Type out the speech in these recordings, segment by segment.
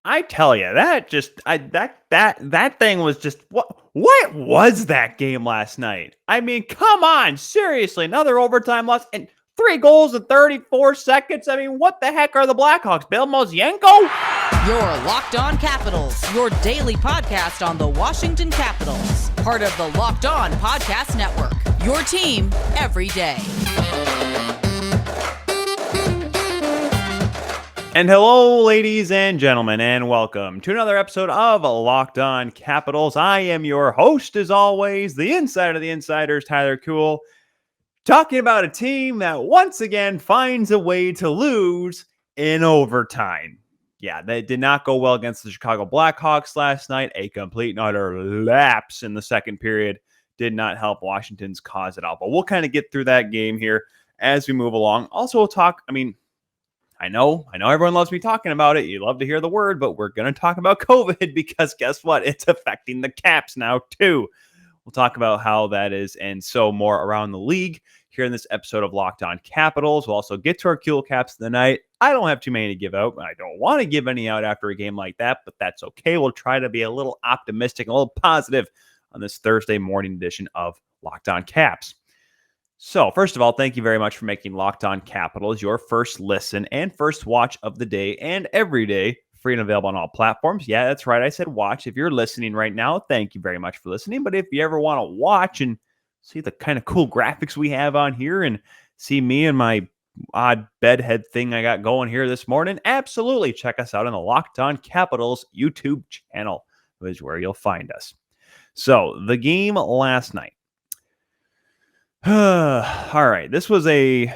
I tell you, that thing was just what was that game last night? I mean, come on, seriously, another overtime loss and 3 goals in 34 seconds. I mean, what the heck are the Blackhawks? Bill Mosienko? Your Locked On Capitals, your daily podcast on the Washington Capitals, part of the Locked On Podcast Network. Your team every day. And hello, ladies and gentlemen, and welcome to another episode of Locked On Capitals. I am your host, as always, the insider of the insiders, Tyler Kuehl, talking about a team that once again finds a way to lose in overtime. Yeah, that did not go well against the Chicago Blackhawks last night. A complete and utter lapse in the second period did not help Washington's cause at all. But we'll kind of get through that game here as we move along. Also, we'll talk, I know everyone loves me talking about it. You love to hear the word, but we're going to talk about COVID because guess what? It's affecting the Caps now too. We'll talk about how that is and so more around the league here in this episode of Locked On Capitals. We'll also get to our Kuehl Caps of the night. I don't have too many to give out. I don't want to give any out after a game like that, but that's okay. We'll try to be a little optimistic, a little positive on this Thursday morning edition of Locked On Caps. So, first of all, thank you very much for making Locked On Capitals your first listen and first watch of the day and every day, free and available on all platforms. Yeah, that's right. I said watch. If you're listening right now, thank you very much for listening. But if you ever want to watch and see the kind of cool graphics we have on here and see me and my odd bedhead thing I got going here this morning, absolutely check us out on the Locked On Capitals YouTube channel, which is where you'll find us. So, the game last night. All right, this was a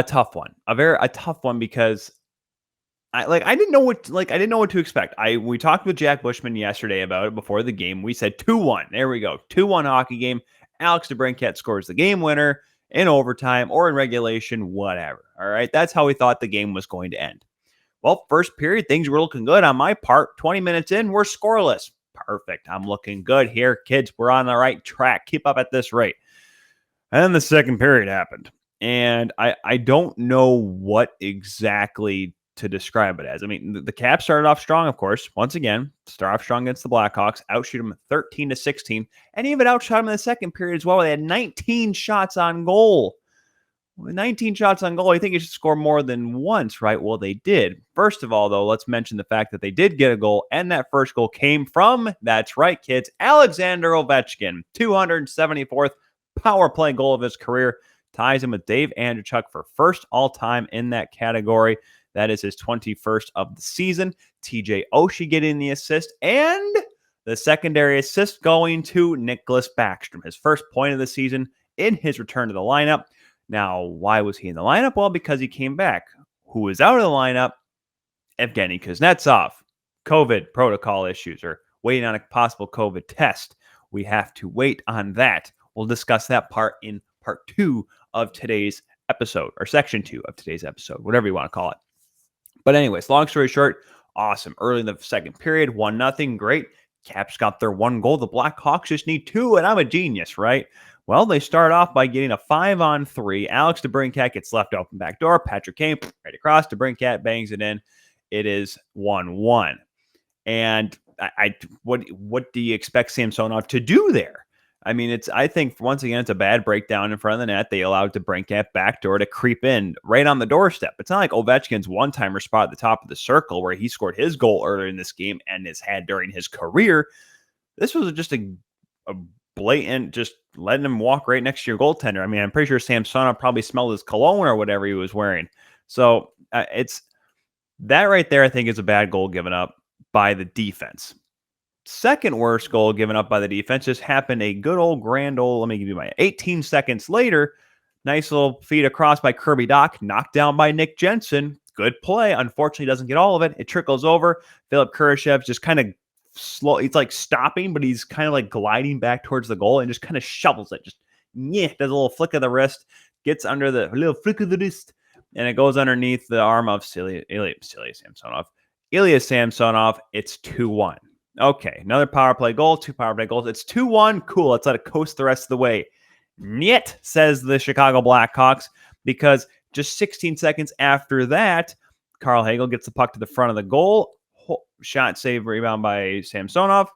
tough one. A tough one because I didn't know what to expect. We talked with Jack Bushman yesterday about it before the game. We said 2-1. There we go. 2-1 hockey game. Alex DeBrincat scores the game winner in overtime or in regulation, whatever. All right, that's how we thought the game was going to end. Well, first period, things were looking good on my part. 20 minutes in, we're scoreless. Perfect. I'm looking good here, kids. We're on the right track. Keep up at this rate. And then the second period happened. And I don't know what exactly to describe it as. I mean, the Caps started off strong, of course. Once again, start off strong against the Blackhawks, outshoot them 13-16, and even outshot them in the second period as well. They had 19 shots on goal. 19 shots on goal. You think you should score more than once, right? Well, they did. First of all, though, let's mention the fact that they did get a goal, and that first goal came from, that's right, kids, Alexander Ovechkin, 274th power play goal of his career, ties him with Dave Andreychuk for first all-time in that category. That is his 21st of the season. TJ Oshie getting the assist, and the secondary assist going to Nicholas Backstrom, his first point of the season in his return to the lineup. Now, why was he in the lineup? Well, because he came back. Who was out of the lineup? Evgeny Kuznetsov. COVID protocol issues, or waiting on a possible COVID test. We have to wait on that. We'll discuss that part in part 2 of today's episode, or section 2 of today's episode, whatever you want to call it. But anyways, long story short, awesome. Early in the second period, 1-0, great. Caps got their 1 goal. The Blackhawks just need 2, and I'm a genius, right? Well, they start off by getting a 5-on-3. Alex DeBrincat gets left open back door. Patrick Kane right across. DeBrincat bangs it in. It is 1-1. And what do you expect Samsonov to do there? I mean, I think once again, it's a bad breakdown in front of the net. They allowed DeBrincat backdoor to creep in right on the doorstep. It's not like Ovechkin's one-timer spot at the top of the circle where he scored his goal earlier in this game and has had during his career. This was just a blatant, just letting him walk right next to your goaltender. I mean, I'm pretty sure Samsonov probably smelled his cologne or whatever he was wearing. So it's that right there, I think, is a bad goal given up by the defense. Second worst goal given up by the defense just happened a good old grand old, let me give you my 18 seconds later. Nice little feed across by Kirby Dach, knocked down by Nick Jensen. Good play. Unfortunately, doesn't get all of it. It trickles over. Philip Kurashev's just kind of slow. He's like stopping, but he's kind of like gliding back towards the goal and just kind of shovels it. Just, does a little flick of the wrist, gets under the little flick of the wrist, and it goes underneath the arm of Ilya Samsonov. It's 2-1. Okay, another power play goal, 2 power play goals. It's 2-1. Cool, let's let it coast the rest of the way. Niet, says the Chicago Blackhawks, because just 16 seconds after that, Carl Hagel gets the puck to the front of the goal, shot save rebound by Samsonov.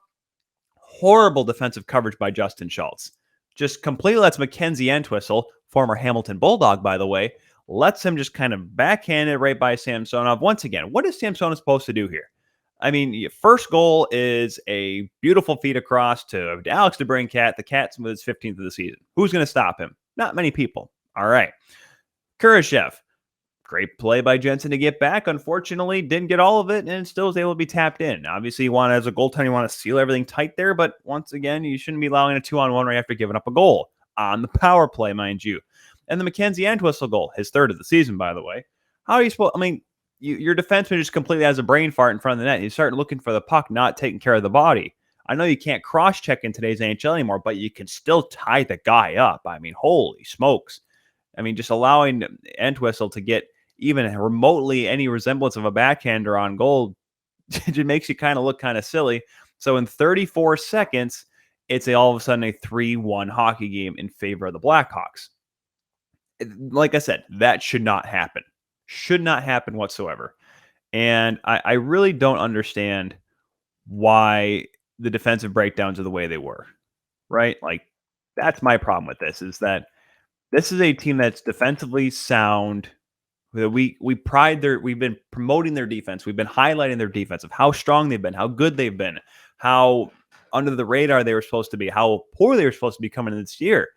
Horrible defensive coverage by Justin Schultz. Just completely lets Mackenzie Entwistle, former Hamilton Bulldog, by the way, lets him just kind of backhand it right by Samsonov. Once again, what is Samsonov supposed to do here? I mean, first goal is a beautiful feed across to Alex DeBrincat. The Cats with his 15th of the season. Who's going to stop him? Not many people. All right. Kurashev. Great play by Jensen to get back. Unfortunately, didn't get all of it and still was able to be tapped in. Obviously, as a goaltender, you want to seal everything tight there. But once again, you shouldn't be allowing a 2-on-1 right after giving up a goal on the power play, mind you. And the Mackenzie Entwistle goal, his third of the season, by the way. How are you supposed? I mean, your defenseman just completely has a brain fart in front of the net. You start looking for the puck, not taking care of the body. I know you can't cross-check in today's NHL anymore, but you can still tie the guy up. I mean, holy smokes. I mean, just allowing Entwistle to get even remotely any resemblance of a backhander on goal, it just makes you kind of look kind of silly. So in 34 seconds, it's all of a sudden a 3-1 hockey game in favor of the Blackhawks. Like I said, that should not happen. Should not happen whatsoever. And I really don't understand why the defensive breakdowns are the way they were, right? Like, that's my problem with this, is that this is a team that's defensively sound. We've been promoting their defense. We've been highlighting their defense of how strong they've been, how good they've been, how under the radar they were supposed to be, how poor they were supposed to be coming in this year.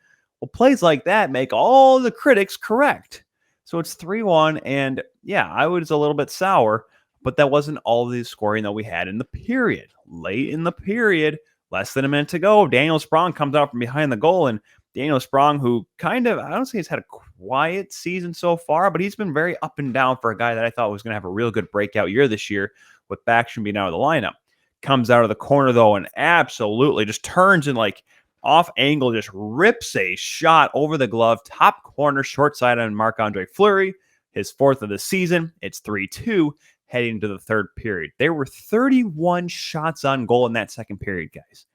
Well, plays like that make all the critics correct. So it's 3-1, and yeah, I was a little bit sour, but that wasn't all the scoring that we had in the period. Late in the period, less than a minute to go, Daniel Sprong comes out from behind the goal, and Daniel Sprong, who kind of, I don't say he's had a quiet season so far, but he's been very up and down for a guy that I thought was going to have a real good breakout year this year with Backstrom being out of the lineup. Comes out of the corner, though, and absolutely just turns and, like, off angle, just rips a shot over the glove, top corner, short side on Marc-Andre Fleury, his fourth of the season. It's 3-2 heading into the third period. There were 31 shots on goal in that second period, guys.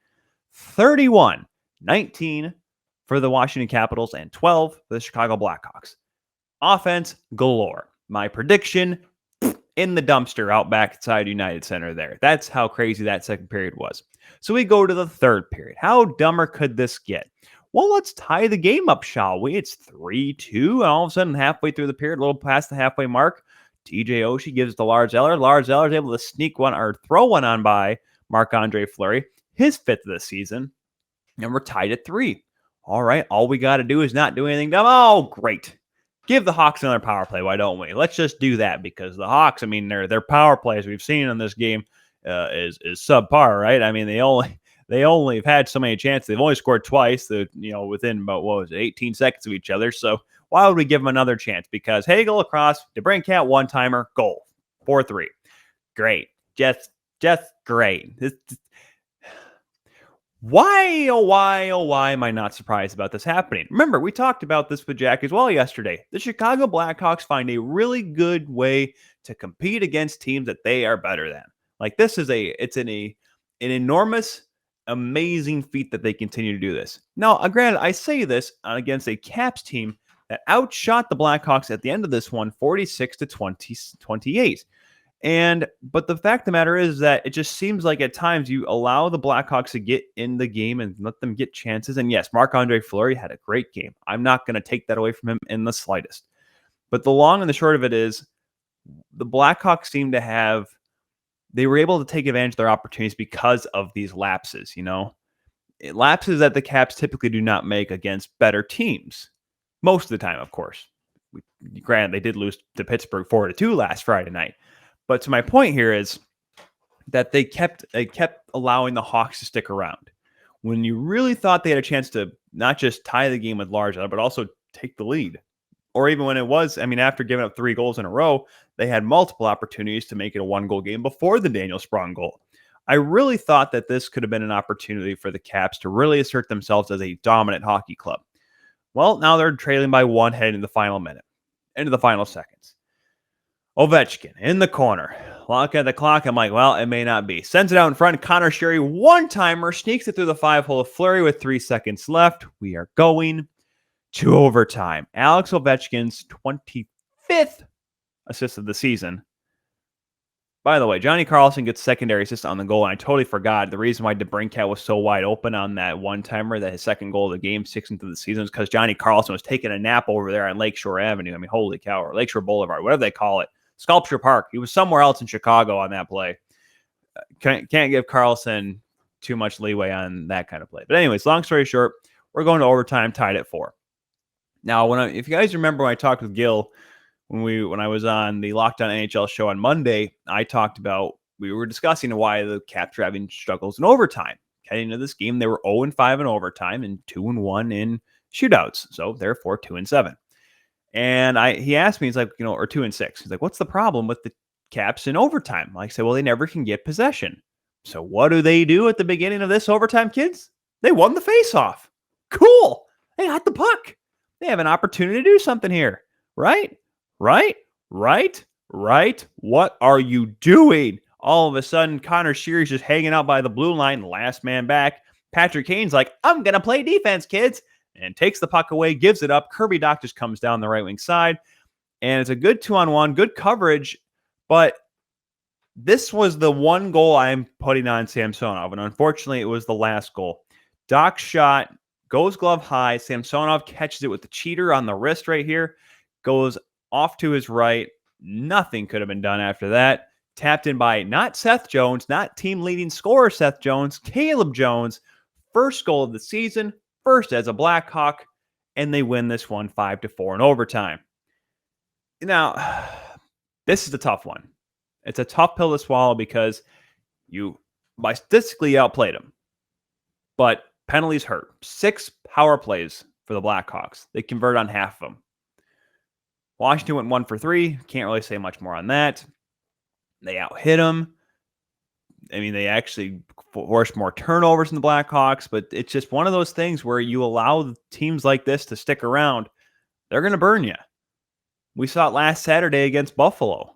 31, 19 for the Washington Capitals and 12 for the Chicago Blackhawks. Offense galore. My prediction, in the dumpster out back inside United Center there. That's how crazy that second period was. So we go to the third period. How dumber could this get? Well, let's tie the game up, shall we? It's 3-2, and all of a sudden, halfway through the period, a little past the halfway mark, TJ Oshie gives to Lars Eller. Lars Eller is able to sneak one or throw one on by Marc-Andre Fleury, his fifth of the season, and we're tied at 3. All right, all we got to do is not do anything dumb. Oh, great. Give the Hawks another power play, why don't we? Let's just do that, because the Hawks, I mean, their power plays we've seen in this game is subpar, right? I mean, they only have had so many chances. They've only scored twice, within about 18 seconds of each other. So why would we give them another chance? Because Hagel across, DeBrincat one-timer, goal, 4-3. Great, just great. Why am I not surprised about this happening? Remember, we talked about this with Jack as well yesterday. The Chicago Blackhawks find a really good way to compete against teams that they are better than. Like, this is an enormous, amazing feat that they continue to do this. Now, granted, I say this against a Caps team that outshot the Blackhawks at the end of this one, 46-28. But the fact of the matter is that it just seems like at times you allow the Blackhawks to get in the game and let them get chances. And yes, Marc-Andre Fleury had a great game. I'm not going to take that away from him in the slightest. But the long and the short of it is the Blackhawks seem to have, they were able to take advantage of their opportunities because of these lapses, lapses that the Caps typically do not make against better teams. Most of the time, of course. Granted, they did lose to Pittsburgh 4-2 last Friday night. But to my point here is that they kept allowing the Hawks to stick around. When you really thought they had a chance to not just tie the game with large, but also take the lead. Or even when it was, after giving up 3 goals in a row, they had multiple opportunities to make it a 1-goal game before the Daniel Sprong goal. I really thought that this could have been an opportunity for the Caps to really assert themselves as a dominant hockey club. Well, now they're trailing by 1 heading into the final minute, into the final seconds. Ovechkin in the corner. Look at the clock. I'm like, well, it may not be. Sends it out in front. Connor Sherry, one-timer, sneaks it through the 5-hole of Fleury with 3 seconds left. We are going to overtime. Alex Ovechkin's 25th assist of the season. By the way, Johnny Carlson gets secondary assist on the goal, and I totally forgot the reason why DeBrincat was so wide open on that one-timer, that his second goal of the game, 6th into the season, is because Johnny Carlson was taking a nap over there on Lakeshore Avenue. I mean, holy cow, or Lakeshore Boulevard, whatever they call it. Sculpture Park. He was somewhere else in Chicago on that play. Can't give Carlson too much leeway on that kind of play. But anyways, long story short, we're going to overtime, tied at 4. Now, if you guys remember when I talked with Gil, when I was on the Locked On NHL show on Monday, I talked about, we were discussing why the Caps are having struggles in overtime. Heading into this game, they were 0-5 in overtime and 2-1 in shootouts. So therefore 2-7. And he asked me, he's like, or 2-6. He's like, what's the problem with the Caps in overtime? I said, well, they never can get possession. So what do they do at the beginning of this overtime, kids? They won the faceoff. Cool. They got the puck. They have an opportunity to do something here, right? Right? What are you doing? All of a sudden, Connor Sheary's just hanging out by the blue line, last man back. Patrick Kane's like, I'm going to play defense, kids, and takes the puck away, gives it up. Kirby Dach just comes down the right wing side, and it's a good 2-on-1, good coverage, but this was the one goal I'm putting on Samsonov, and unfortunately, it was the last goal. Dach's shot goes glove high. Samsonov catches it with the cheater on the wrist right here, goes off to his right. Nothing could have been done after that. Tapped in by not Seth Jones, not team leading scorer Seth Jones, Caleb Jones. First goal of the season, first as a Blackhawk, and they win this one 5-4 in overtime. Now, this is a tough one. It's a tough pill to swallow because you statistically outplayed them. But penalties hurt. 6 power plays for the Blackhawks. They convert on half of them. Washington went 1 for 3. Can't really say much more on that. They out-hit them. I mean, they actually forced more turnovers than the Blackhawks, but it's just one of those things where you allow teams like this to stick around, they're going to burn you. We saw it last Saturday against Buffalo.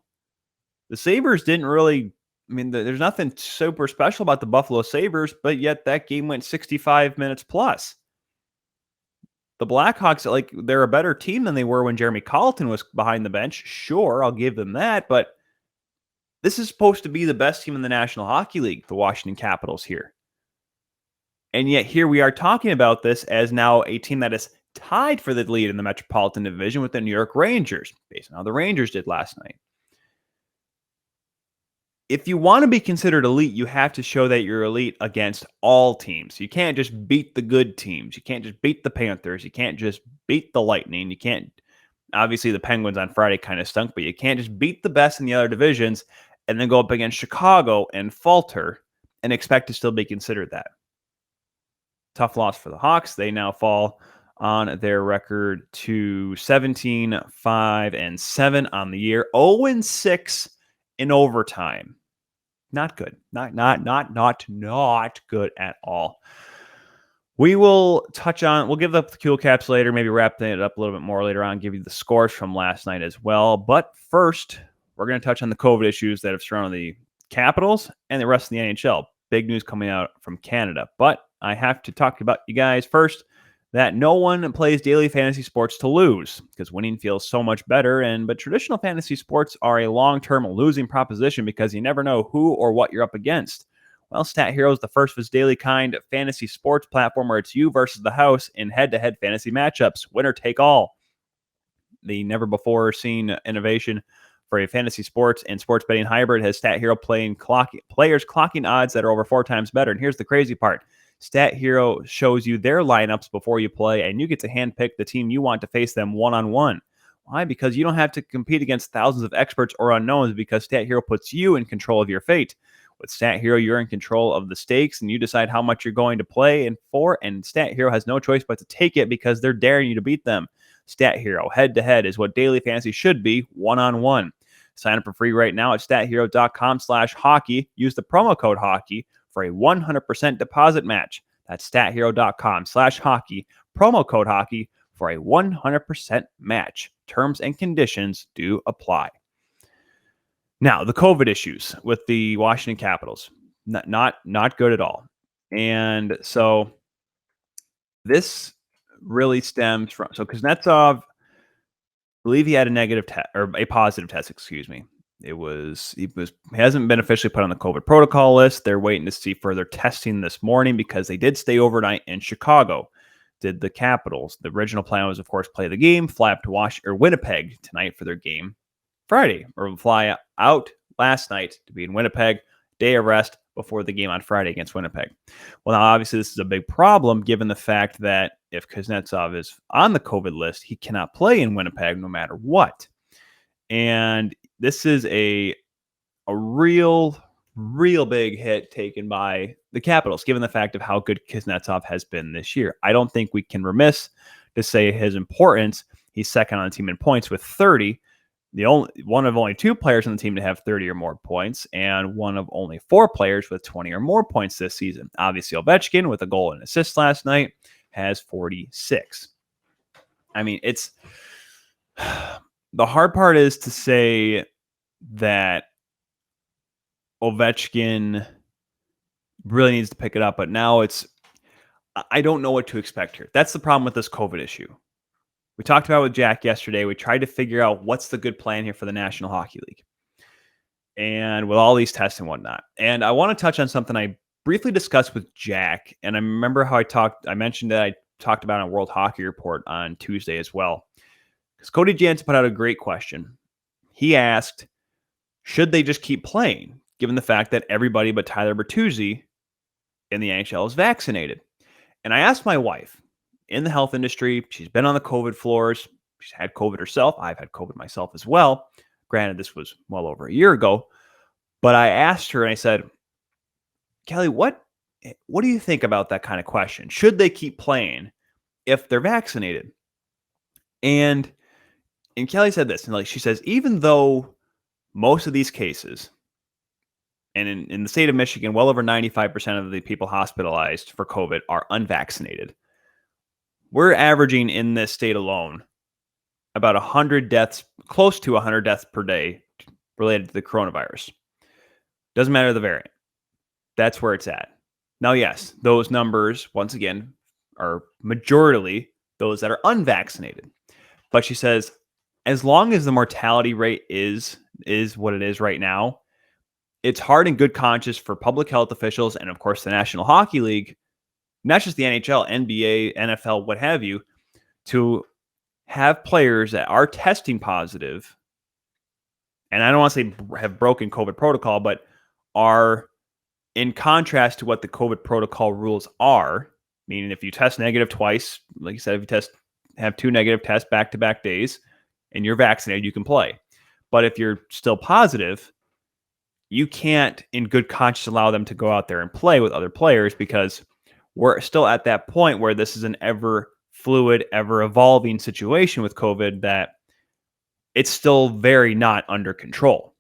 The Sabres didn't really, there's nothing super special about the Buffalo Sabres, but yet that game went 65 minutes plus. The Blackhawks, they're a better team than they were when Jeremy Colleton was behind the bench. Sure, I'll give them that, but this is supposed to be the best team in the National Hockey League, the Washington Capitals here. And yet here we are talking about this as now a team that is tied for the lead in the Metropolitan Division with the New York Rangers, based on how the Rangers did last night. If you want to be considered elite, you have to show that you're elite against all teams. You can't just beat the good teams. You can't just beat the Panthers. You can't just beat the Lightning. You can't, obviously the Penguins on Friday kind of stunk, but you can't just beat the best in the other divisions and then go up against Chicago and falter and expect to still be considered that. Tough loss for the Hawks. They now fall on their record to 17-5-7 on the year. 0-6 in overtime. Not good. Not good at all. We'll give up the Kuehl caps later, maybe wrap it up a little bit more later on, give you the scores from last night as well. But first, we're going to touch on the COVID issues that have surrounded the Capitals and the rest of the NHL. Big news coming out from Canada. But I have to talk about you guys first that no one plays daily fantasy sports to lose because winning feels so much better. But traditional fantasy sports are a long-term losing proposition because you never know who or what you're up against. Well, StatHero is the first of its daily kind fantasy sports platform where it's you versus the house in head-to-head fantasy matchups. Winner take all. The never-before-seen innovation for a fantasy sports and sports betting hybrid has StatHero players clocking odds that are over 4 times better. And here's the crazy part. StatHero shows you their lineups before you play, and you get to handpick the team you want to face them one-on-one. Why? Because you don't have to compete against thousands of experts or unknowns because StatHero puts you in control of your fate. With StatHero, you're in control of the stakes, and you decide how much you're going to play and StatHero has no choice but to take it because they're daring you to beat them. StatHero, head-to-head, is what daily fantasy should be, one-on-one. Sign up for free right now at stathero.com/hockey. Use the promo code hockey for a 100% deposit match. That's stathero.com/hockey. Promo code hockey for a 100% match. Terms and conditions do apply. Now, the COVID issues with the Washington Capitals, not good at all. And so this really stems from, Kuznetsov, I believe he had a positive test, excuse me. He hasn't been officially put on the COVID protocol list. They're waiting to see further testing this morning because they did stay overnight in Chicago. Did the Capitals. The original plan was, of course, play the game, fly up to Winnipeg tonight for their game Friday, or fly out last night to be in Winnipeg, day of rest before the game on Friday against Winnipeg. Well, now, obviously, this is a big problem given the fact that if Kuznetsov is on the COVID list, he cannot play in Winnipeg no matter what. And this is a real big hit taken by the Capitals, given the fact of how good Kuznetsov has been this year. I don't think we can remiss to say his importance. He's second on the team in points with 30. One of only 2 players on the team to have 30 or more points, and one of only 4 players with 20 or more points this season. Obviously, Ovechkin, with a goal and assist last night, has 46. I mean, it's the hard part is to say that Ovechkin really needs to pick it up, but now I don't know what to expect here. That's the problem with this COVID issue. We talked about it with Jack yesterday. We tried to figure out what's the good plan here for the National Hockey League. And with all these tests and whatnot. And I want to touch on something I briefly discussed with Jack. And I remember how I mentioned that I talked about on World Hockey Report on Tuesday as well. Because Cody Jansen put out a great question. He asked, should they just keep playing, given the fact that everybody but Tyler Bertuzzi in the NHL is vaccinated? And I asked my wife, in the health industry, she's been on the COVID floors. She's had COVID herself. I've had COVID myself as well. Granted, this was well over a year ago. But I asked her and I said, Kelly, what do you think about that kind of question? Should they keep playing if they're vaccinated? And Kelly said this, and she says, even though most of these cases, and in the state of Michigan, well over 95% of the people hospitalized for COVID are unvaccinated. We're averaging in this state alone about 100 deaths, close to 100 deaths per day related to the coronavirus. Doesn't matter the variant. That's where it's at. Now, yes, those numbers, once again, are majorly those that are unvaccinated. But she says, as long as the mortality rate is what it is right now, it's hard in good conscience for public health officials and, of course, the National Hockey League, not just the NHL, NBA, NFL, what have you, to have players that are testing positive, and I don't want to say have broken COVID protocol, but are in contrast to what the COVID protocol rules are, meaning if you test negative twice, like you said, if you have 2 negative tests back-to-back days and you're vaccinated, you can play. But if you're still positive, you can't in good conscience allow them to go out there and play with other players because we're still at that point where this is an ever fluid, ever evolving situation with COVID that it's still very not under control.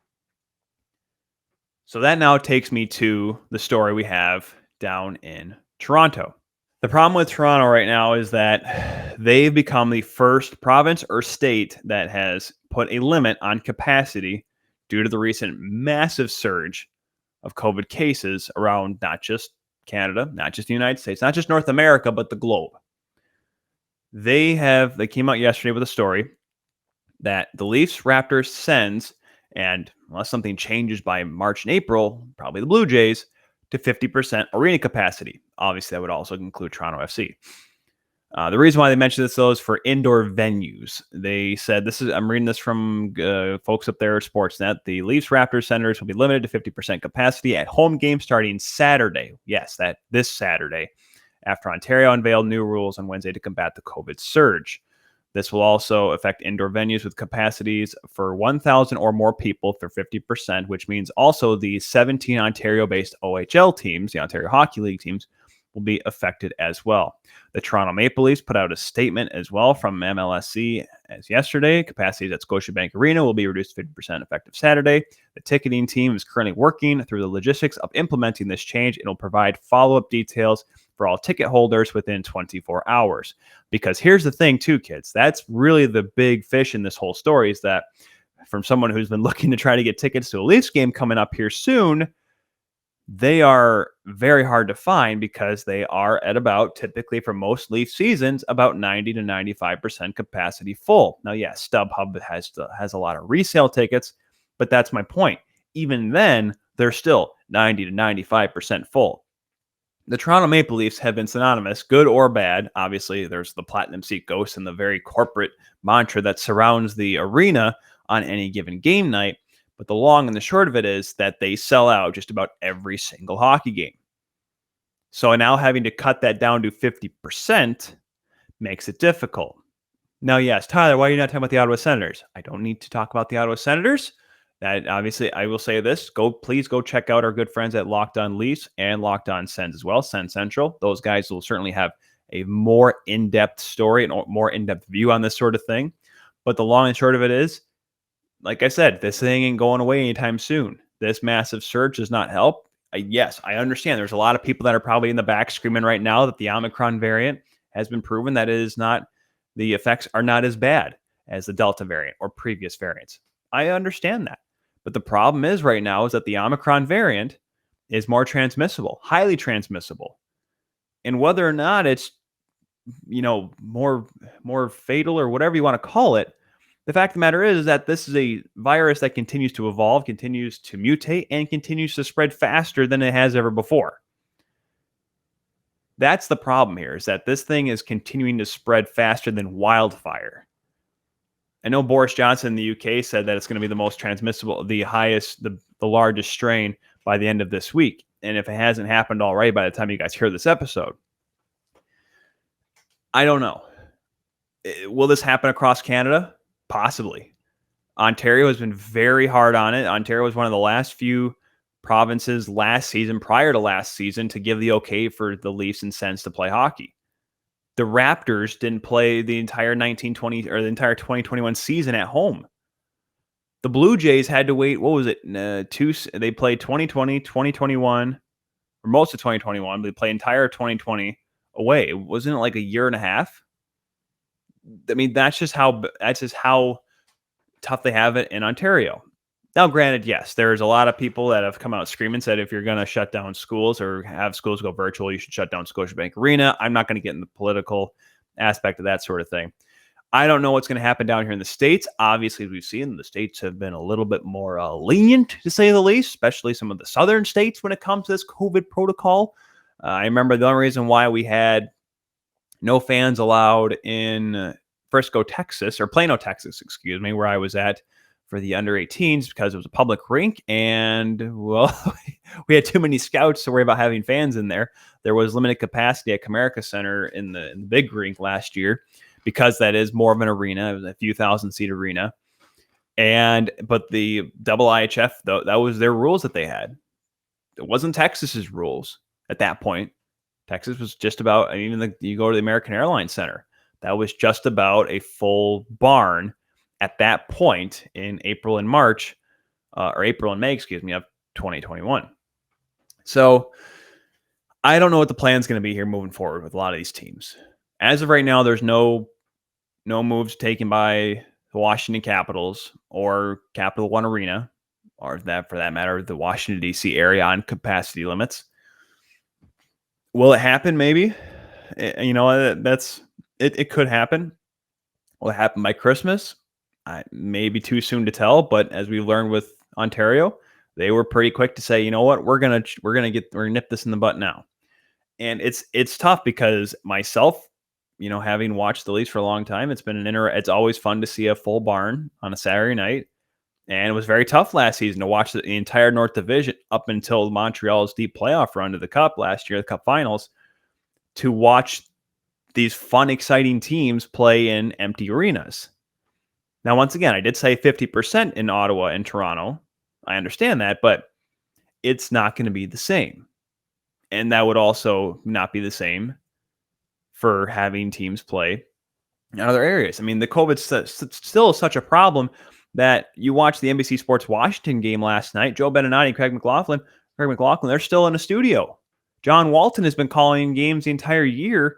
So that now takes me to the story we have down in Toronto. The problem with Toronto right now is that they've become the first province or state that has put a limit on capacity due to the recent massive surge of COVID cases around not just Canada, not just the United States, not just North America, but the globe. They came out yesterday with a story that the Leafs, Raptors, Sens, and unless something changes by March and April, probably the Blue Jays, to 50% arena capacity. Obviously, that would also include Toronto FC. The reason why they mentioned this, though, is for indoor venues. They said, I'm reading this from folks up there at Sportsnet. The Leafs Raptors centers will be limited to 50% capacity at home games starting Saturday. Yes, this Saturday, after Ontario unveiled new rules on Wednesday to combat the COVID surge. This will also affect indoor venues with capacities for 1,000 or more people for 50%, which means also the 17 Ontario-based OHL teams, the Ontario Hockey League teams, will be affected as well. The Toronto Maple Leafs put out a statement as well from MLSE as yesterday. Capacities at Scotiabank Arena will be reduced to 50% effective Saturday. The ticketing team is currently working through the logistics of implementing this change and will provide follow-up details for all ticket holders within 24 hours. Because here's the thing too, kids. That's really the big fish in this whole story is that from someone who's been looking to try to get tickets to a Leafs game coming up here soon, they are very hard to find because they are at about, typically for most Leaf seasons, about 90 to 95% capacity full. Now, yes, StubHub has a lot of resale tickets, But that's my point. Even then, they're still 90 to 95% full. The Toronto Maple Leafs have been synonymous, good or bad. Obviously, there's the platinum seat ghost and the very corporate mantra that surrounds the arena on any given game night. But the long and the short of it is that they sell out just about every single hockey game. So now having to cut that down to 50% makes it difficult. Now, yes, Tyler, why are you not talking about the Ottawa Senators? I don't need to talk about the Ottawa Senators. That obviously, I will say this: please go check out our good friends at Locked On Leafs and Locked On Sens as well. Sens Central; those guys will certainly have a more in-depth story and more in-depth view on this sort of thing. But the long and short of it is, like I said, this thing ain't going away anytime soon. This massive surge does not help. Yes, I understand. There's a lot of people that are probably in the back screaming right now that the Omicron variant has been proven that it is not. The effects are not as bad as the Delta variant or previous variants. I understand that. But the problem is right now is that the Omicron variant is more transmissible, highly transmissible. And whether or not it's, more fatal or whatever you want to call it, the fact of the matter is that this is a virus that continues to evolve, continues to mutate, and continues to spread faster than it has ever before. That's the problem here, is that this thing is continuing to spread faster than wildfire. I know Boris Johnson in the UK said that it's going to be the most transmissible, the highest, the largest strain by the end of this week. And if it hasn't happened already by the time you guys hear this episode, I don't know. Will this happen across Canada? Possibly. Ontario has been very hard on it. Ontario was one of the last few provinces prior to last season, to give the okay for the Leafs and Sens to play hockey. The Raptors didn't play the entire 1920 or the entire 2021 season at home. The Blue Jays had to wait. What was it? They played 2020, 2021, or most of 2021. They played entire 2020 away. Wasn't it like a year and a half? I mean, that's just how tough they have it in Ontario. Now, granted, yes, there's a lot of people that have come out screaming and said if you're going to shut down schools or have schools go virtual, you should shut down Scotiabank Arena. I'm not going to get in the political aspect of that sort of thing. I don't know what's going to happen down here in the States. Obviously, we've seen the States have been a little bit more lenient, to say the least, especially some of the southern states when it comes to this COVID protocol. I remember the only reason why we had no fans allowed in Plano, Texas, where I was at for the under 18s, because it was a public rink, and well, we had too many scouts to worry about having fans in there. There was limited capacity at Comerica Center in the big rink last year, because that is more of an arena. It was a few thousand seat arena. But the IIHF, though, that was their rules that they had. It wasn't Texas's rules at that point. Texas was just about, you go to the American Airlines Center, that was just about a full barn at that point in April and May, of 2021. So I don't know what the plan is going to be here moving forward with a lot of these teams. As of right now, there's no moves taken by the Washington Capitals or Capital One Arena, or that, for that matter, the Washington, D.C. area on capacity limits. Will it happen? Maybe. It could happen. Will it happen by Christmas? Maybe too soon to tell, but as we learned with Ontario, they were pretty quick to say, you know what, we're gonna nip this in the butt now. And it's tough, because myself, having watched the Leafs for a long time, it's always fun to see a full barn on a Saturday night. And it was very tough last season to watch the entire North Division up until Montreal's deep playoff run to the Cup last year, the Cup Finals, to watch these fun, exciting teams play in empty arenas. Now, once again, I did say 50% in Ottawa and Toronto. I understand that, but it's not going to be the same. And that would also not be the same for having teams play in other areas. I mean, the COVID still is such a problem that you watch the NBC Sports Washington game last night. Joe Beninati and Craig McLaughlin, they're still in a studio. John Walton has been calling games the entire year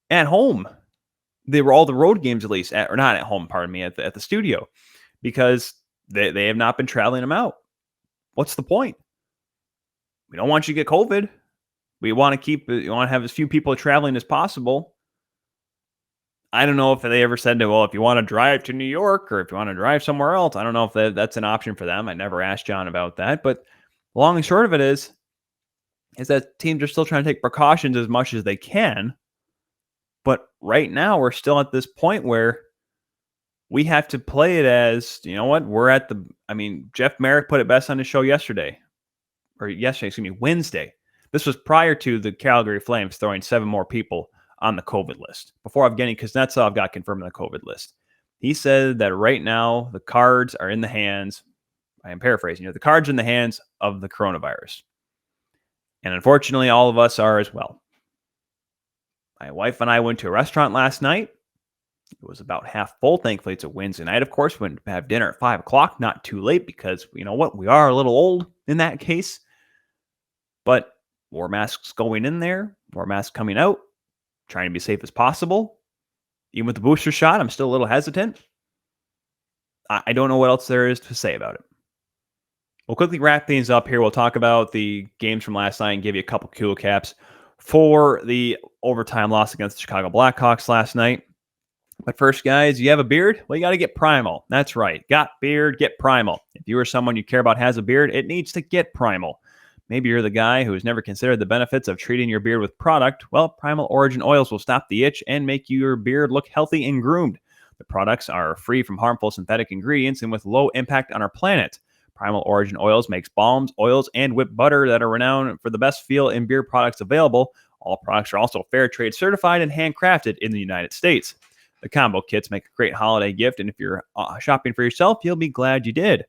at home. They were all the road games, at least, or not at home, pardon me, at the studio, because they have not been traveling them out. What's the point? We don't want you to get COVID. We want to have as few people traveling as possible. I don't know if they ever said to, well, if you want to drive to New York or if you want to drive somewhere else, I don't know if that's an option for them. I never asked John about that. But the long and short of it is that teams are still trying to take precautions as much as they can. But right now, we're still at this point where we have to play it as, you know what, we're at Jeff Merrick put it best on his show Wednesday. This was prior to the Calgary Flames throwing 7 more people on the COVID list, before Evgeny Kuznetsov got confirmed on the COVID list. He said that right now the cards are in the hands, I am paraphrasing, the cards are in the hands of the coronavirus. And unfortunately, all of us are as well. My wife and I went to a restaurant last night. It was about half full. Thankfully, it's a Wednesday night, of course. We went to have dinner at 5 o'clock, not too late, because you know what? We are a little old in that case. But more masks going in there, more masks coming out, trying to be safe as possible. Even with the booster shot, I'm still a little hesitant. I don't know what else there is to say about it. We'll quickly wrap things up here. We'll talk about the games from last night and give you a couple Kuehl caps for the overtime loss against the Chicago Blackhawks last night. But first, guys, you have a beard? Well, you got to get Primal. That's right. Got beard, get Primal. If you or someone you care about has a beard, it needs to get Primal. Maybe you're the guy who has never considered the benefits of treating your beard with product. Well, Primal Origin Oils will stop the itch and make your beard look healthy and groomed. The products are free from harmful synthetic ingredients and with low impact on our planet. Primal Origin Oils makes balms, oils, and whipped butter that are renowned for the best feel in beard products available. All products are also fair trade certified and handcrafted in the United States. The combo kits make a great holiday gift, and if you're shopping for yourself, you'll be glad you did.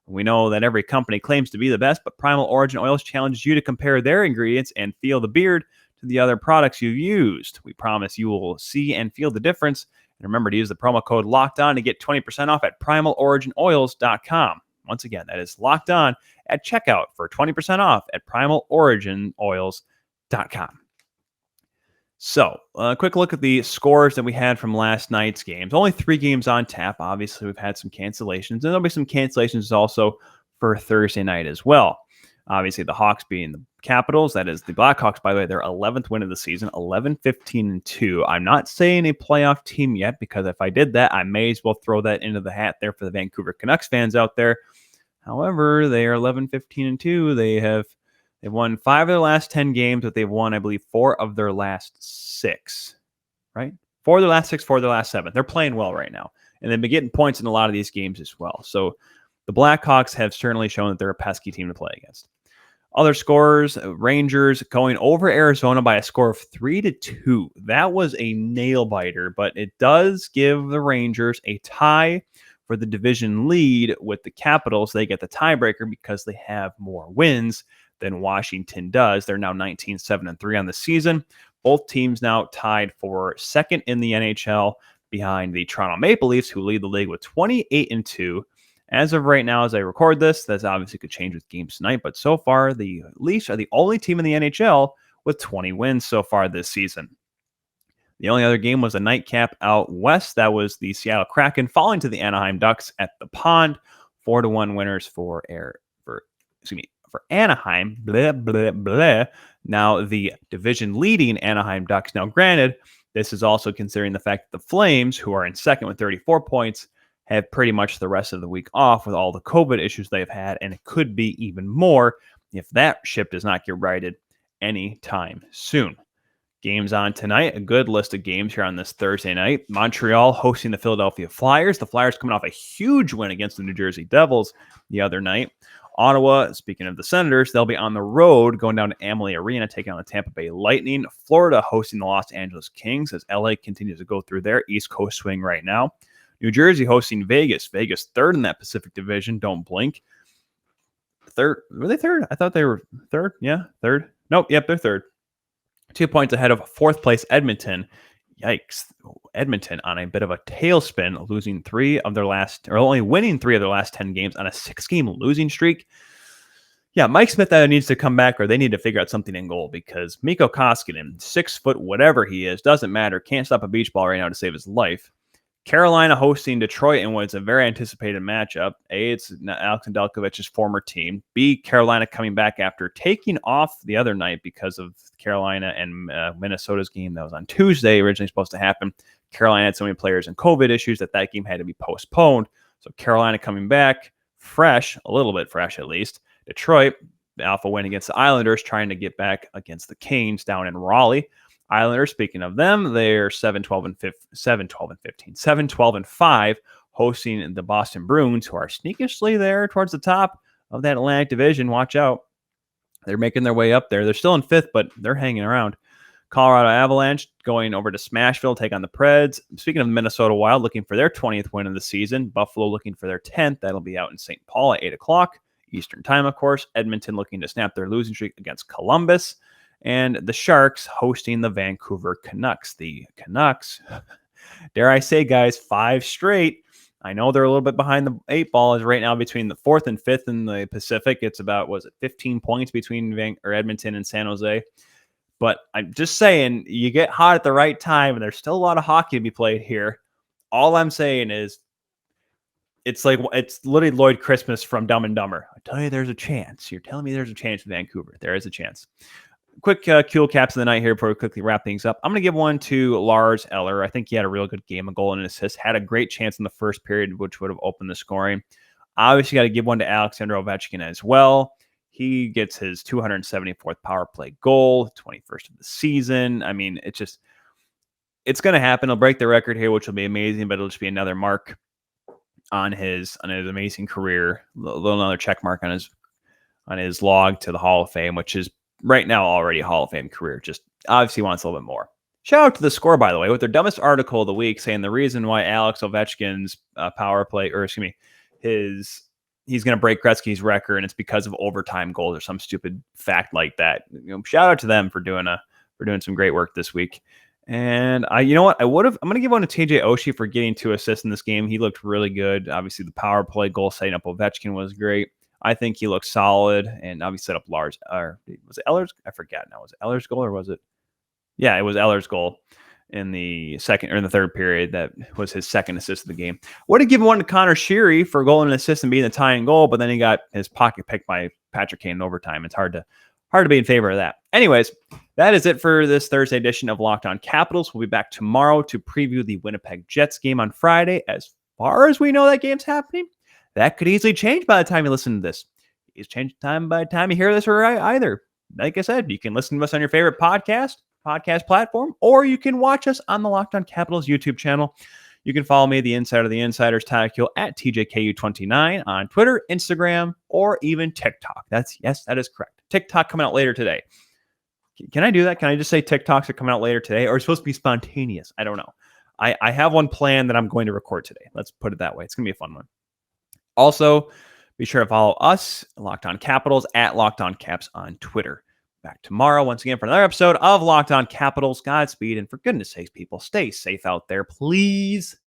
We know that every company claims to be the best, but Primal Origin Oils challenges you to compare their ingredients and feel the beard to the other products you've used. We promise you will see and feel the difference. And remember to use the promo code LOCKEDON to get 20% off at primaloriginoils.com. Once again, that is locked on at checkout for 20% off at primaloriginoils.com. So, a quick look at the scores that we had from last night's games. Only 3 games on tap. Obviously, we've had some cancellations, and there'll be some cancellations also for Thursday night as well. Obviously, the Hawks being the Capitals. That is the Blackhawks, by the way, their 11th win of the season, 11-15-2. I'm not saying a playoff team yet, because if I did that, I may as well throw that into the hat there for the Vancouver Canucks fans out there. However, they are 11-15-2. They've won 5 of their last 10 games, but they've won, I believe, 4 of their last 6, right? 4 of their last 6, 4 of their last 7. They're playing well right now, and they've been getting points in a lot of these games as well. So the Blackhawks have certainly shown that they're a pesky team to play against. Other scores, Rangers going over Arizona by a score of 3-2. That was a nail-biter, but it does give the Rangers a tie for the division lead with the Capitals. They get the tiebreaker because they have more wins than Washington does. They're now 19-7-3 on the season. Both teams now tied for second in the NHL behind the Toronto Maple Leafs, who lead the league with 28-2. As of right now, as I record this, that's obviously could change with games tonight, but so far the Leafs are the only team in the NHL with 20 wins so far this season. The only other game was a nightcap out west. That was the Seattle Kraken falling to the Anaheim Ducks at the Pond. 4-1 winners for Anaheim. Blah, blah, blah. Now the division leading Anaheim Ducks. Now granted, this is also considering the fact that the Flames, who are in second with 34 points, have pretty much the rest of the week off with all the COVID issues they've had, and it could be even more if that ship does not get righted anytime soon. Games on tonight, a good list of games here on this Thursday night. Montreal hosting the Philadelphia Flyers. The Flyers coming off a huge win against the New Jersey Devils the other night. Ottawa, speaking of the Senators, they'll be on the road going down to Amalie Arena, taking on the Tampa Bay Lightning. Florida hosting the Los Angeles Kings as LA continues to go through their East Coast swing right now. New Jersey hosting Vegas. Vegas third in that Pacific Division. Don't blink. Third. Were they third? I thought they were third. Yeah, third. Nope. Yep, they're third. 2 points ahead of fourth place Edmonton. Yikes. Edmonton on a bit of a tailspin, only winning 3 of their last 10 games on a 6-game losing streak. Yeah, Mike Smith either needs to come back or they need to figure out something in goal, because Mikko Koskinen, 6 foot whatever he is, doesn't matter, can't stop a beach ball right now to save his life. Carolina hosting Detroit in what's a very anticipated matchup. A, it's Alex Nedeljkovic's former team. B, Carolina coming back after taking off the other night because of Carolina and Minnesota's game that was on Tuesday, originally supposed to happen. Carolina had so many players and COVID issues that game had to be postponed. So Carolina coming back fresh, a little bit fresh at least. Detroit, the alpha win against the Islanders, trying to get back against the Canes down in Raleigh. Islanders, speaking of them, they're 7-12-5, hosting the Boston Bruins, who are sneakishly there towards the top of that Atlantic Division. Watch out. They're making their way up there. They're still in 5th, but they're hanging around. Colorado Avalanche going over to Smashville, take on the Preds. Speaking of Minnesota Wild, looking for their 20th win of the season. Buffalo looking for their 10th. That'll be out in St. Paul at 8 o'clock Eastern time, of course. Edmonton looking to snap their losing streak against Columbus. And the Sharks hosting the Vancouver Canucks. The Canucks, dare I say, guys, 5 straight. I know they're a little bit behind the 8 ball is right now between the 4th and 5th in the Pacific. It's about, 15 points between Edmonton and San Jose. But I'm just saying, you get hot at the right time, and there's still a lot of hockey to be played here. All I'm saying is, it's literally Lloyd Christmas from Dumb and Dumber. I tell you, there's a chance. You're telling me there's a chance in Vancouver. There is a chance. Quick Kuehl caps of the night here before we quickly wrap things up. I'm going to give one to Lars Eller. I think he had a real good game, a goal and an assist. Had a great chance in the first period, which would have opened the scoring. Obviously, got to give one to Alexander Ovechkin as well. He gets his 274th power play goal, 21st of the season. I mean, it's going to happen. He'll break the record here, which will be amazing, but it'll just be another mark on his amazing career. Another check mark on his log to the Hall of Fame, which is right now already a Hall of Fame career. Just obviously wants a little bit more. Shout out to The Score, by the way, with their dumbest article of the week, saying the reason why Alex Ovechkin's he's going to break Gretzky's record, and it's because of overtime goals or some stupid fact like that. Shout out to them for doing some great work this week. And I'm going to give one to TJ Oshie for getting 2 assists in this game. He looked really good. Obviously, the power play goal setting up Ovechkin was great. I think he looked solid, and obviously set up Lars. Or was it Eller's? I forget now. Was it Eller's goal or was it? Yeah, it was Eller's goal in the third period. That was his second assist of the game. Would have given one to Connor Sheary for goal and assist and being the tying goal, but then he got his pocket picked by Patrick Kane in overtime. It's hard to be in favor of that. Anyways, that is it for this Thursday edition of Locked On Capitals. We'll be back tomorrow to preview the Winnipeg Jets game on Friday. As far as we know, that game's happening. That could easily change by the time you listen to this. It's changed time by the time you hear this or either. Like I said, you can listen to us on your favorite podcast platform, or you can watch us on the Locked On Capitals YouTube channel. You can follow me, the Insider of the Insiders, Tyler Kuehl, at TJKU29 on Twitter, Instagram, or even TikTok. That is correct. TikTok coming out later today. Can I do that? Can I just say TikToks are coming out later today, or it's supposed to be spontaneous? I don't know. I have one planned that I'm going to record today. Let's put it that way. It's going to be a fun one. Also, be sure to follow us, Locked On Capitals, at Locked On Caps on Twitter. Back tomorrow once again for another episode of Locked On Capitals. Godspeed, and for goodness sakes, people, stay safe out there, please.